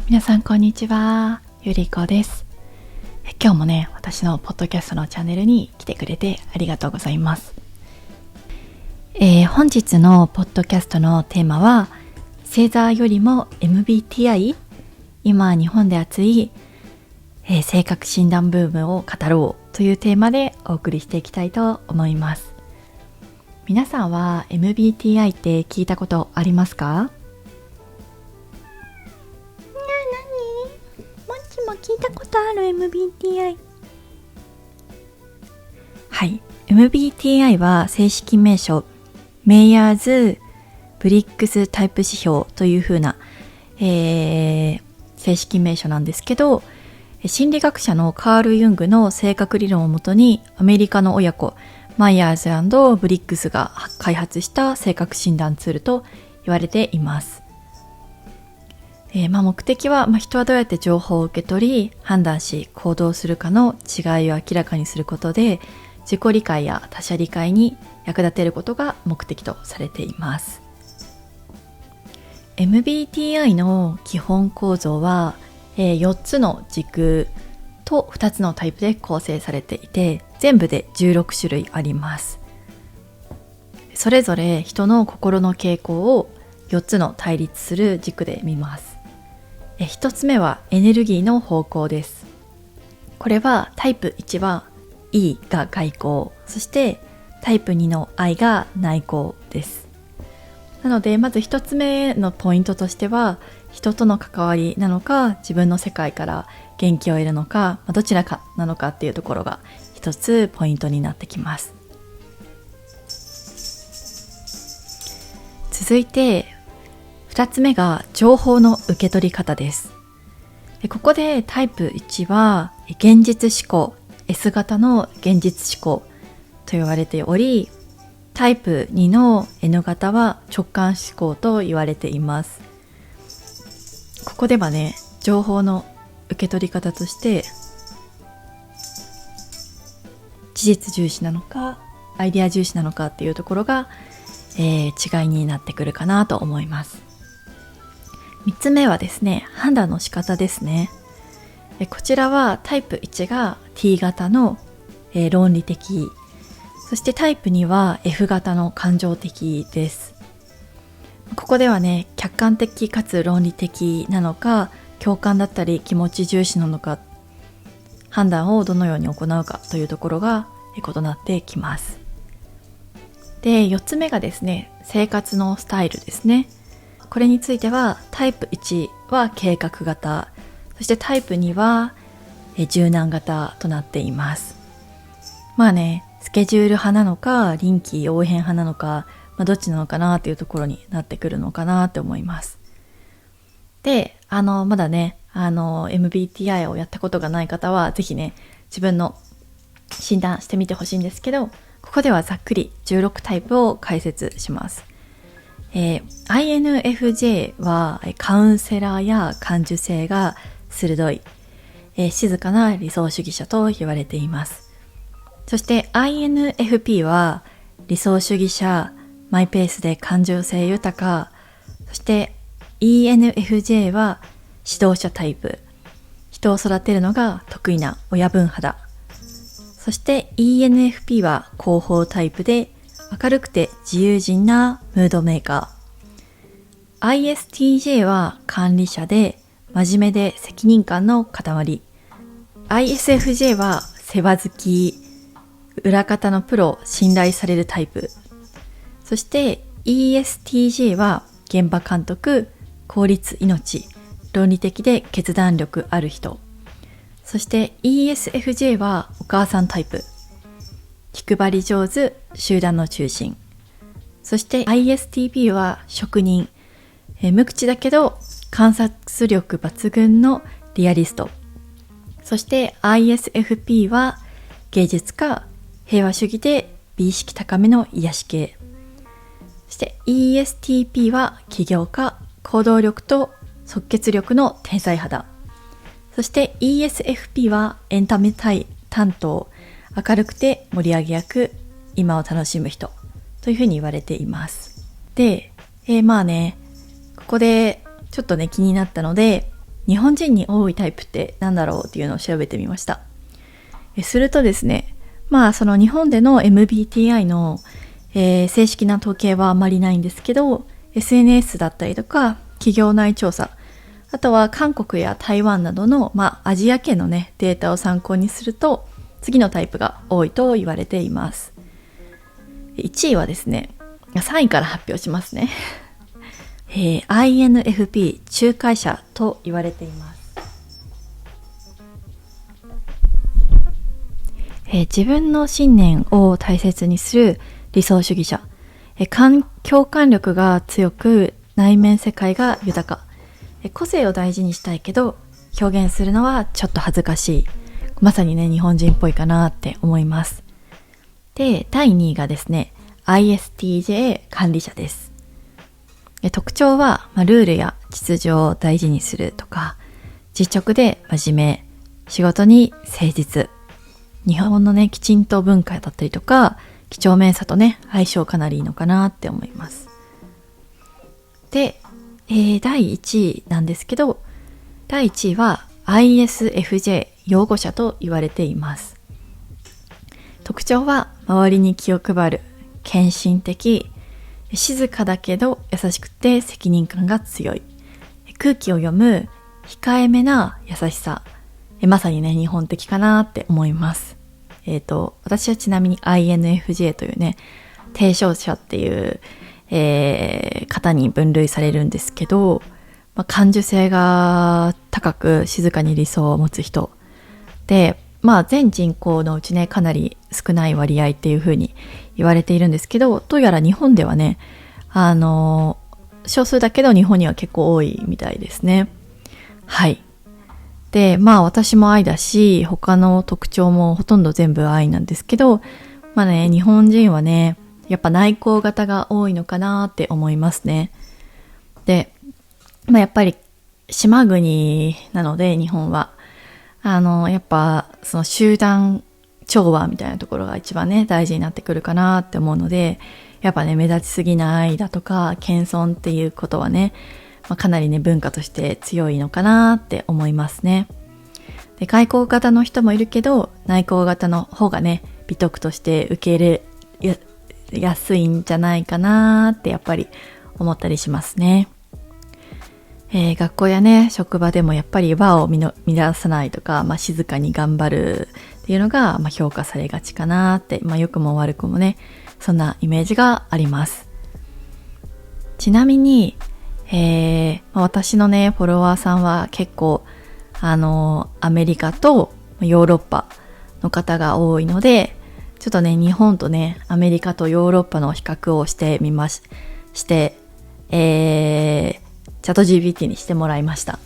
皆さんこんにちは、ゆりこです。今日もね、私のポッドキャストのチャンネルに来てくれてありがとうございます。本日のポッドキャストのテーマは、星座よりも MBTI、 今日本で熱い、性格診断ブームを語ろうというテーマでお送りしていきたいと思います。皆さんは MBTI って聞いたことありますか？聞いたことある MBTI。 はい、 MBTI は正式名称メイヤーズブリックスタイプ指標というふうな、正式名称なんですけど、心理学者のカール・ユングの性格理論をもとにアメリカの親子マイヤーズ&ブリックスが開発した性格診断ツールと言われています。目的は、人はどうやって情報を受け取り判断し行動するかの違いを明らかにすることで自己理解や他者理解に役立てることが目的とされています。 MBTI の基本構造は、4つの軸と2つのタイプで構成されていて全部で16種類あります。それぞれ人の心の傾向を4つの対立する軸で見ます。1つ目はエネルギーの方向です。これはタイプ1は E が外向、そしてタイプ2の I が内向です。なのでまず1つ目のポイントとしては人との関わりなのか自分の世界から元気を得るのか、どちらかなのかっていうところが一つポイントになってきます。続いて2つ目が情報の受け取り方です。ここでタイプ1は現実思考 S 型の現実思考と言われており、タイプ2の N 型は直感思考と言われています。ここではね、情報の受け取り方として事実重視なのかアイデア重視なのかっていうところが、違いになってくるかなと思います。3つ目はですね、判断の仕方ですね。こちらはタイプ1が T 型の、論理的、そしてタイプ2は F 型の感情的です。ここではね、客観的かつ論理的なのか共感だったり気持ち重視なのか、判断をどのように行うかというところが異なってきます。で、4つ目がですね、生活のスタイルですね。これについてはタイプ1は計画型、そしてタイプ2は柔軟型となっています。スケジュール派なのか臨機応変派なのか、どっちなのかなというところになってくるのかなと思います。で、まだね、MBTI をやったことがない方はぜひね、自分の診断してみてほしいんですけど、ここではざっくり16タイプを解説します。INFJ はカウンセラーや感受性が鋭い、静かな理想主義者と言われています。そして INFP は理想主義者、マイペースで感情性豊か、そして ENFJ は指導者タイプ、人を育てるのが得意な親分派だ。そして ENFP は広報タイプで明るくて自由人なムードメーカー。ISTJ は管理者で真面目で責任感の塊。ISFJ は世話好き、裏方のプロ、信頼されるタイプ。そして ESTJ は現場監督、効率命、論理的で決断力ある人。そして ESFJ はお母さんタイプ、気配り上手、集団の中心。そして ISTP は職人、無口だけど観察力抜群のリアリスト。そして ISFP は芸術家、平和主義で美意識高めの癒し系。そして ESTP は起業家、行動力と即決力の天才派だ。そして ESFP はエンタメ担当、明るくて盛り上げ役、今を楽しむ人というふうに言われています。で、ここでちょっとね気になったので、日本人に多いタイプって何だろうっていうのを調べてみました。するとですね、その日本での MBTI の、正式な統計はあまりないんですけど、SNS だったりとか企業内調査、あとは韓国や台湾などの、アジア圏のねデータを参考にすると次のタイプが多いと言われています。1位はですね、3位から発表しますね。INFP 仲介者と言われています。自分の信念を大切にする理想主義者、共感力が強く内面世界が豊か、個性を大事にしたいけど表現するのはちょっと恥ずかしい、まさにね日本人っぽいかなって思います。で、第2位がですね ISTJ 管理者です。特徴は、ルールや秩序を大事にするとか、実直で真面目、仕事に誠実、日本のねきちんと文化だったりとか几帳面さとね相性かなりいいのかなって思います。で、第1位なんですけど、第1位は ISFJ 擁護者と言われています。特徴は周りに気を配る、献身的、静かだけど優しくて責任感が強い、空気を読む控えめな優しさ、まさにね日本的かなって思います。私はちなみに INFJ というね提唱者っていう、方に分類されるんですけど、感受性が高く静かに理想を持つ人で、全人口のうちねかなり少ない割合っていう風に言われているんですけど、どうやら日本ではね少数だけど日本には結構多いみたいですね。はい。で、私も愛だし、他の特徴もほとんど全部愛なんですけど、日本人はねやっぱ内向型が多いのかなって思いますね。で、やっぱり島国なので日本はやっぱその集団調和みたいなところが一番ね大事になってくるかなって思うので、やっぱね目立ちすぎないだとか謙遜っていうことはね、かなりね文化として強いのかなって思いますね。で、外向型の人もいるけど内向型の方がね美徳として受け入れやすいんじゃないかなってやっぱり思ったりしますね。学校やね職場でもやっぱり和を乱さないとか、静かに頑張るっていうのが、評価されがちかなって、良くも悪くもねそんなイメージがあります。ちなみに、私のねフォロワーさんは結構アメリカとヨーロッパの方が多いので、ちょっとね日本とねアメリカとヨーロッパの比較をしてみまして、チャット GPT にしてもらいました。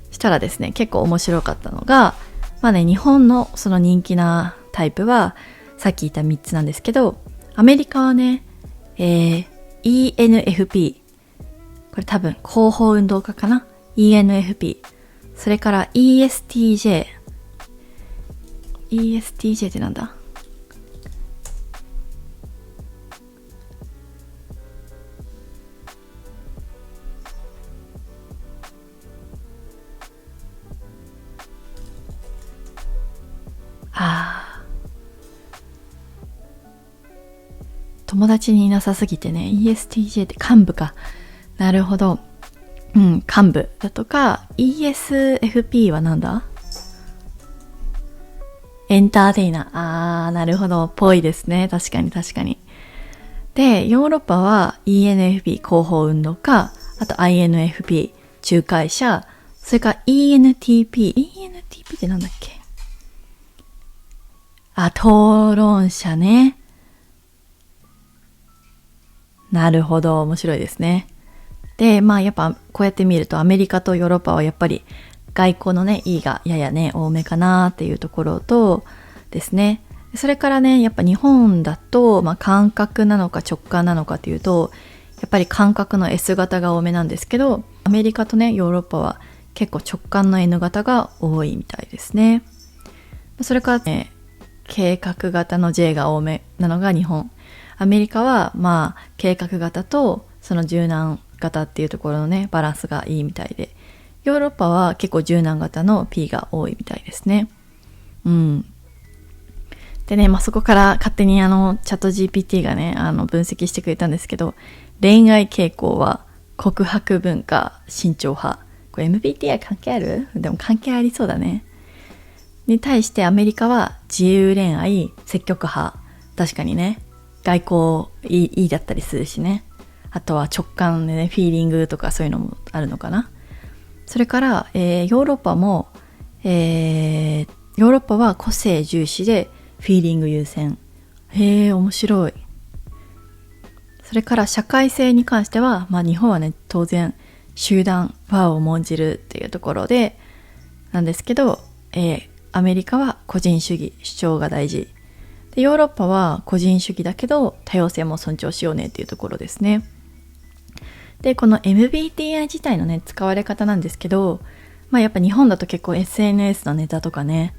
そしたらですね結構面白かったのが、日本のその人気なタイプはさっき言った3つなんですけど、アメリカはね、ENFP、 これ多分広報運動家かな、 ENFP、 それから ESTJ ってなんだ、友達にいなさすぎてね、 ESTJ って幹部か。なるほど。幹部だとか、ESFP はなんだ？エンターテイナー。なるほど。ぽいですね。確かに。で、ヨーロッパは ENFP 広報運動家、あと INFP 仲介者、それから ENTP ってなんだっけ？討論者ね。なるほど、面白いですね。で、やっぱこうやって見るとアメリカとヨーロッパはやっぱり外交のね、意がややね、多めかなっていうところとですね。それからね、やっぱ日本だと、感覚なのか直感なのかっていうと、やっぱり感覚の S 型が多めなんですけど、アメリカとね、ヨーロッパは結構直感の N 型が多いみたいですね。それからね、計画型の J が多めなのが日本。アメリカは計画型とその柔軟型っていうところのねバランスがいいみたいで、ヨーロッパは結構柔軟型の P が多いみたいですね。でね、そこから勝手にチャット GPT がね、分析してくれたんですけど、恋愛傾向は告白文化、慎重派。これ MBTI 関係ある？でも関係ありそうだね。に対してアメリカは自由恋愛、積極派。確かにね、外交いいだったりするしね。あとは直感でね、フィーリングとかそういうのもあるのかな。それから、ヨーロッパも、ヨーロッパは個性重視でフィーリング優先。面白い。それから社会性に関しては、日本はね、当然集団和を重んじるっていうところでなんですけど、アメリカは個人主義、主張が大事。で、ヨーロッパは個人主義だけど多様性も尊重しようねっていうところですね。で、この MBTI 自体のね、使われ方なんですけど、やっぱ日本だと結構 SNS のネタとかね、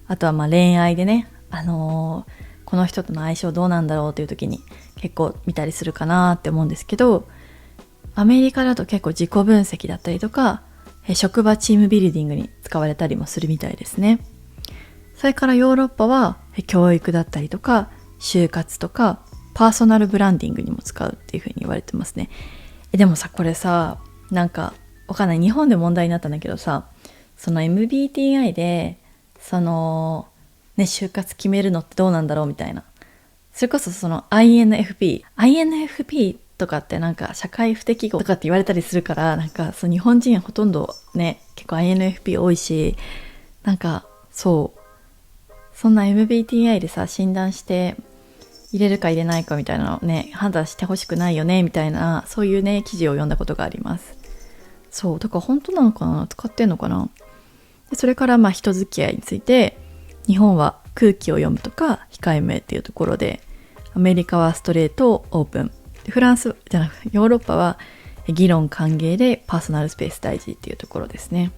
あとは恋愛でね、この人との相性どうなんだろうという時に結構見たりするかなって思うんですけど、アメリカだと結構自己分析だったりとか、職場チームビルディングに使われたりもするみたいですね。それからヨーロッパは教育だったりとか、就活とか、パーソナルブランディングにも使うっていう風に言われてますね。でもさ、これさ、なんかわかんない、日本で問題になったんだけどさ、その MBTI で就活決めるのってどうなんだろうみたいな。それこそその INFP とかってなんか社会不適合とかって言われたりするから、なんか日本人ほとんどね、結構 INFP 多いし、なんかそんな MBTI でさ、診断して入れるか入れないかみたいなのね、判断してほしくないよねみたいな、そういうね、記事を読んだことがあります。そう、だから本当なのかな、使ってんのかな。で、それから人付き合いについて、日本は空気を読むとか控えめっていうところで、アメリカはストレートオープン、でフランスじゃなくヨーロッパは議論歓迎でパーソナルスペース大事っていうところですね。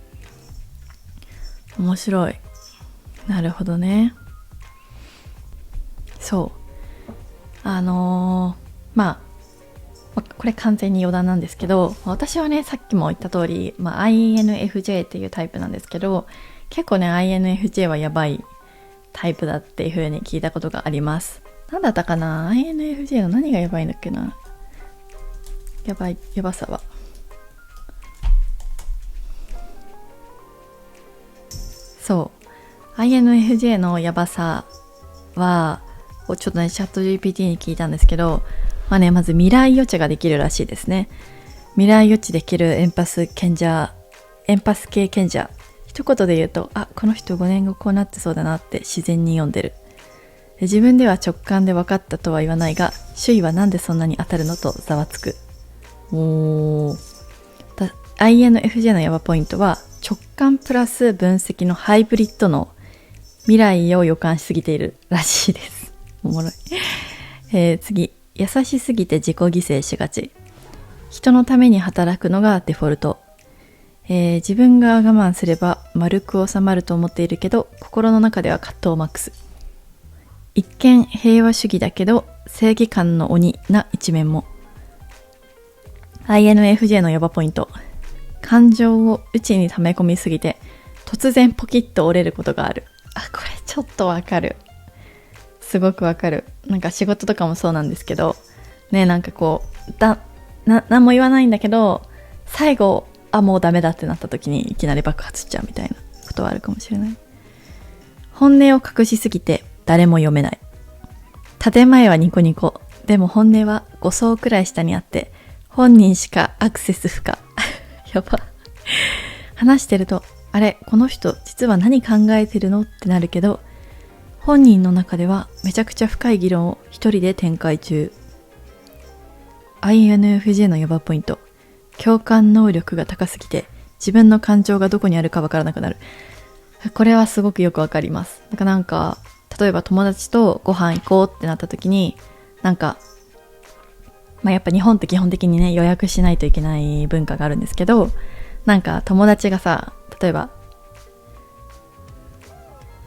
面白い。なるほどね。そう。これ完全に余談なんですけど、私はね、さっきも言った通り、INFJ っていうタイプなんですけど、結構ね、INFJ はやばいタイプだっていう風に聞いたことがあります。なんだったかな？ INFJ の何がやばいんだっけな？やばさは。そう。INFJ のやばさは、ちょっとね、チャット GPT に聞いたんですけど、まず未来予知ができるらしいですね。未来予知できるエンパス系賢者。一言で言うと、この人5年後こうなってそうだなって自然に読んでる。自分では直感で分かったとは言わないが、周囲はなんでそんなに当たるのとざわつく。INFJ のヤバポイントは、直感プラス分析のハイブリッドの未来を予感しすぎているらしいです。おもろい。次、優しすぎて自己犠牲しがち。人のために働くのがデフォルト。自分が我慢すれば丸く収まると思っているけど、心の中では葛藤マックス。一見平和主義だけど正義感の鬼な一面も。INFJ のヤバポイント。感情を内に溜め込みすぎて突然ポキッと折れることがある。これちょっとわかる。すごくわかる。なんか仕事とかもそうなんですけどね、なんか何も言わないんだけど、最後もうダメだってなった時にいきなり爆発しちゃうみたいなことはあるかもしれない。本音を隠しすぎて誰も読めない。建前はニコニコ、でも本音は5層くらい下にあって本人しかアクセス不可。やば。話してると、あれこの人実は何考えてるのってなるけど、本人の中ではめちゃくちゃ深い議論を一人で展開中。INFJ のヤバポイント。共感能力が高すぎて自分の感情がどこにあるかわからなくなる。これはすごくよくわかります。なんか例えば友達とご飯行こうってなった時に、なんかやっぱ日本って基本的にね、予約しないといけない文化があるんですけど、なんか友達がさ、例えば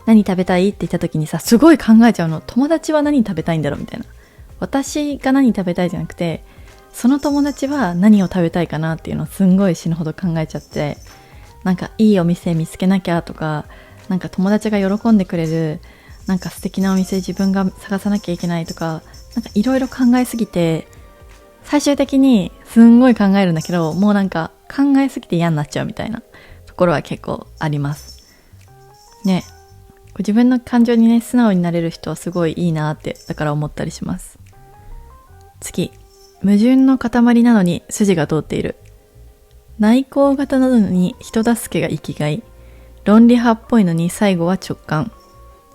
何食べたいって言った時にさ、すごい考えちゃうの。友達は何食べたいんだろうみたいな。私が何食べたいじゃなくて、その友達は何を食べたいかなっていうのをすんごい死ぬほど考えちゃって、なんかいいお店見つけなきゃとか、なんか友達が喜んでくれるなんか素敵なお店自分が探さなきゃいけないとか、なんかいろいろ考えすぎて、最終的にすんごい考えるんだけど、もうなんか考えすぎて嫌になっちゃうみたいなところは結構ありますね。自分の感情にね素直になれる人はすごいいいなってだから思ったりします。次、矛盾の塊なのに筋が通っている。内向型なのに人助けが生きがい。論理派っぽいのに最後は直感。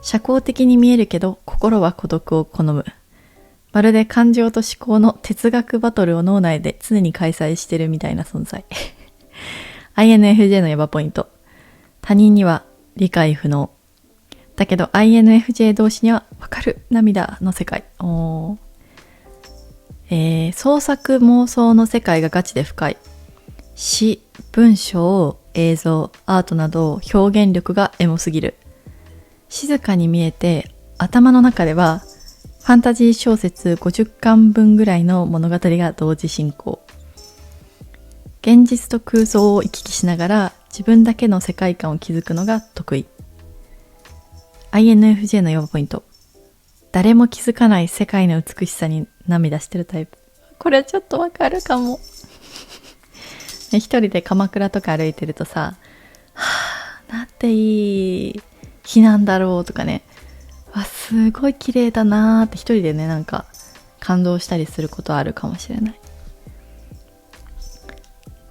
社交的に見えるけど心は孤独を好む。まるで感情と思考の哲学バトルを脳内で常に開催してるみたいな存在。INFJ のヤバポイント。他人には理解不能。だけど INFJ 同士にはわかる涙の世界。創作妄想の世界がガチで深い。詩、文章、映像、アートなど表現力がエモすぎる。静かに見えて頭の中ではファンタジー小説50巻分ぐらいの物語が同時進行。現実と空想を行き来しながら自分だけの世界観を築くのが得意。INFJ の要ポイント。誰も気づかない世界の美しさに涙してるタイプ。これちょっとわかるかも。一人で鎌倉とか歩いてるとさ、なんていい日なんだろうとかね、すごい綺麗だなーって一人でねなんか感動したりすることあるかもしれない。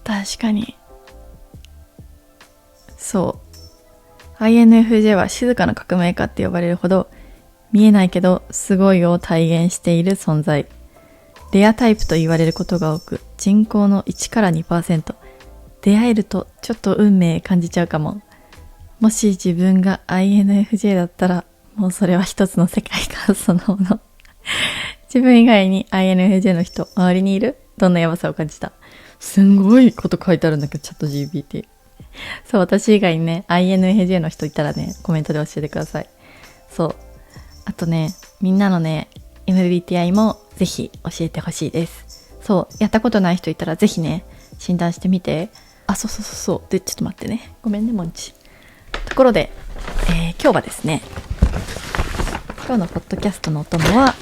確かにそう、 INFJ は静かな革命家って呼ばれるほど見えないけどすごいを体現している存在。レアタイプと言われることが多く、人口の1から 2%。 出会えるとちょっと運命感じちゃうかも。もし自分が INFJ だったらもうそれは一つの世界観そのもの。自分以外に INFJ の人周りにいる？どんなやばさを感じた？すんごいこと書いてあるんだけど、チャット GPT。そう、私以外にね INFJ の人いたらねコメントで教えてください。そう、あとねみんなのね MBTI もぜひ教えてほしいです。そう、やったことない人いたらぜひね診断してみて。そうで、ちょっと待ってね、ごめんねモンチ。ところで、今日はですね、今日のポッドキャストのお供は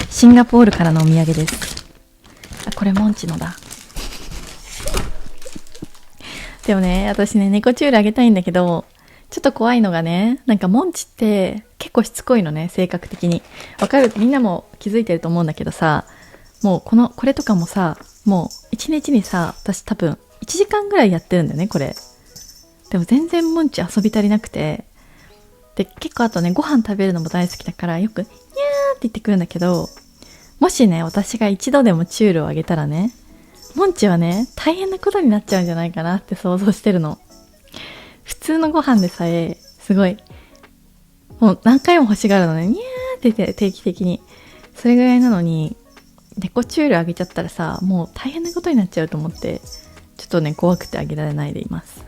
シンガポールからのお土産です。これモンチのだ。でもね、私ね猫チュールあげたいんだけど、ちょっと怖いのがね、なんかモンチって結構しつこいのね、性格的に。わかる？みんなも気づいてると思うんだけどさ、もうこれとかもさ、もう一日にさ、私多分1時間ぐらいやってるんだよね、これ。でも全然モンチ遊び足りなくて、で結構あとねご飯食べるのも大好きだからよくニャーって言ってくるんだけど、もしね私が一度でもチュールをあげたらね、モンチはね大変なことになっちゃうんじゃないかなって想像してるの。普通のご飯でさえすごいもう何回も欲しがるのね、ニャーって言って定期的に。それぐらいなのに猫チュールあげちゃったらさ、もう大変なことになっちゃうと思って、ちょっとね怖くてあげられないでいます。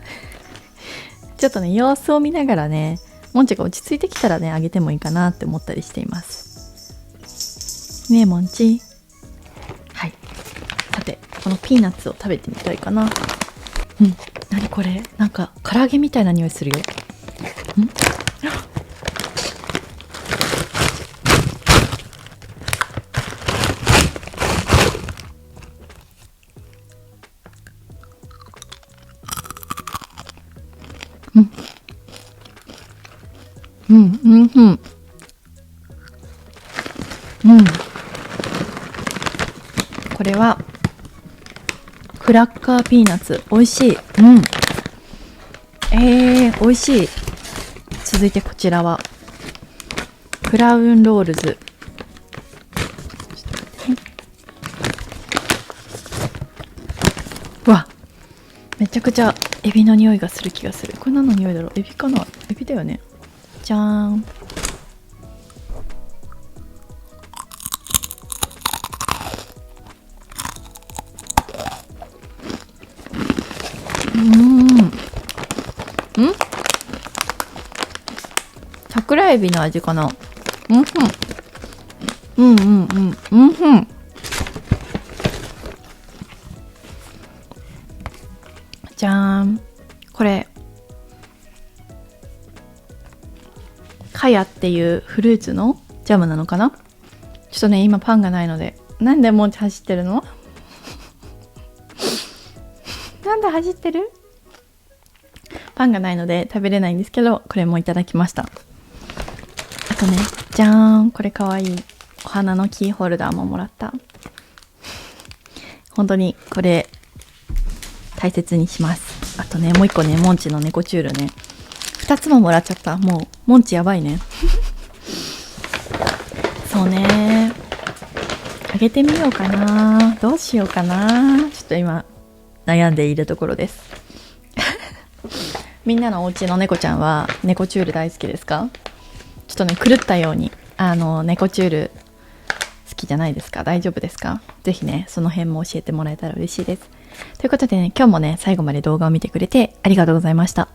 ちょっとね様子を見ながらね、モンチが落ち着いてきたらねあげてもいいかなって思ったりしていますね。えモンチ。はい、さてこのピーナッツを食べてみたいかな。何これ、なんか唐揚げみたいな匂いするよ。これはクラッカーピーナッツ、美味しい。美味しい。続いてこちらはクラウンロールズ。うわ、めちゃくちゃエビの匂いがする気がする。これ何の匂いだろう？エビかな？エビだよね。じゃーん。桜エビの味かな。じゃーん。パヤっていうフルーツのジャムなのかな。ちょっとね今パンがないので、なんでモンチ走ってるのなんで走ってる。パンがないので食べれないんですけど、これもいただきました。あとね、じゃーん、これかわいいお花のキーホルダーももらった。本当にこれ大切にします。あとねもう一個ね、モンチの猫チュールね、2つももらっちゃった。もうモンチやばいねそうね、あげてみようかな、どうしようかな、ちょっと今悩んでいるところですみんなのお家の猫ちゃんは猫チュール大好きですか？ちょっとね狂ったように猫チュール好きじゃないですか？大丈夫ですか？ぜひねその辺も教えてもらえたら嬉しいです。ということでね、今日もね最後まで動画を見てくれてありがとうございました。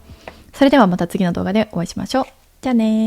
それではまた次の動画でお会いしましょう。じゃあねー。